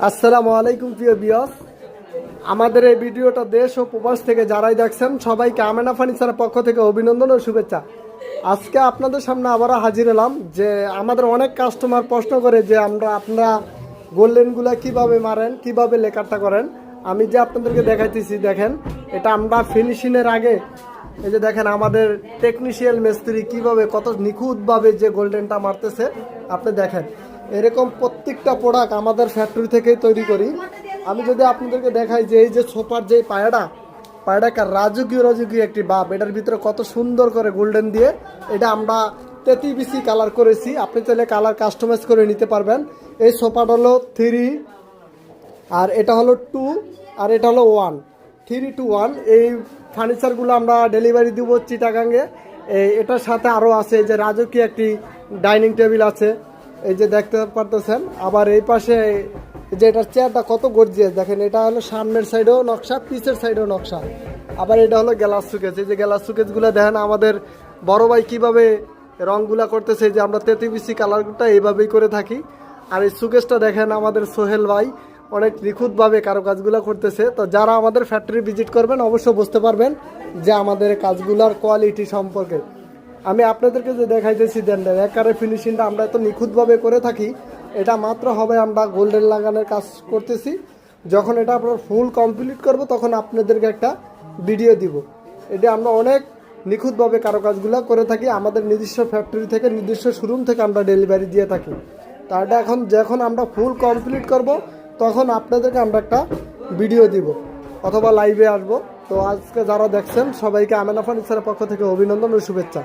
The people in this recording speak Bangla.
আসসালামু আলাইকুম প্রিয় ভিউয়ার্স, আমাদের এই ভিডিওটা দেশ ও প্রবাস থেকে যারাই দেখছেন সবাইকে আমেনা ফার্নিচারের পক্ষ থেকে অভিনন্দন ও শুভেচ্ছা। আজকে আপনাদের সামনে আবারও হাজির হলাম যে আমাদের অনেক কাস্টমার প্রশ্ন করে যে আপনারা গোল্ডেনগুলা কিভাবে মারেন, কিভাবে লেকারটা করেন। আমি যে আপনাদেরকে দেখাইতেছি, দেখেন এটা আমরা ফিনিশিংয়ের আগে এই যে দেখেন আমাদের টেকনিশিয়াল মিস্ত্রি কিভাবে কত নিখুঁতভাবে যে গোল্ডেনটা মারতেছে আপনি দেখেন। এরকম প্রত্যেকটা প্রোডাক্ট আমাদের ফ্যাক্টরি থেকেই তৈরি করি। আমি যদি আপনাদেরকে দেখাই যে এই যে সোফার যে পায়রাটা রাজকীয় একটি বাপ, এটার ভিতরে কত সুন্দর করে গোল্ডেন দিয়ে এটা আমরা 33 কালার করেছি। আপনি চাইলে কালার কাস্টমাইজ করে নিতে পারবেন। এই সোফাটা হলো 3 আর এটা হলো 2 আর এটা হলো 1, 3 to 1। এই ফার্নিচারগুলো আমরা ডেলিভারি দিব চিটাগাঙ্গে। এটার সাথে আরও আছে এই যে রাজকীয় একটি ডাইনিং টেবিল আছে, এই যে দেখতে পারতেছেন। আবার এই পাশে যে এটার চেয়ারটা কত গর্জিয়াস দেখেন, এটা হলো সামনের সাইডেও নকশা, পিছের সাইডেও নকশা। আবার এটা হলো গ্লাস সুকেস, এই যে গ্লাস সুকেসগুলো দেখেন আমাদের বড় ভাই কীভাবে রঙগুলা করতেছে, যে আমরা 33 কালারটা এইভাবেই করে থাকি। আর এই সুকেসটা দেখেন আমাদের সোহেল ভাই অনেক নিখুঁতভাবে কারুকাজগুলো করতেছে। তো যারা আমাদের ফ্যাক্টরি ভিজিট করবেন অবশ্যই বুঝতে পারবেন যে আমাদের কাজগুলোর কোয়ালিটি সম্পর্কে। আমি আপনাদেরকে যে দেখাইতেছি দেন একারে ফিনিশিংটা আমরা এত নিখুঁতভাবে করে থাকি। এটা মাত্র হবে আমরা গোল্ডেন লাগানোর কাজ করতেছি। যখন এটা আমরা ফুল কমপ্লিট করব তখন আপনাদেরকে একটা ভিডিও দিব। এটা আমরা অনেক নিখুঁতভাবে কারুকাজগুলো করে থাকি। আমাদের নিজস্ব ফ্যাক্টরি থেকে নিজস্ব শোরুম থেকে আমরা ডেলিভারি দিয়ে থাকি। তা এটা এখন যখন আমরা ফুল কমপ্লিট করব তখন আপনাদেরকে আমরা একটা ভিডিও দিব অথবা লাইভে আসব। তো আজকে যারা দেখছেন সবাইকে আমেনা ফার্নিচারের পক্ষ থেকে অভিনন্দন ও শুভেচ্ছা।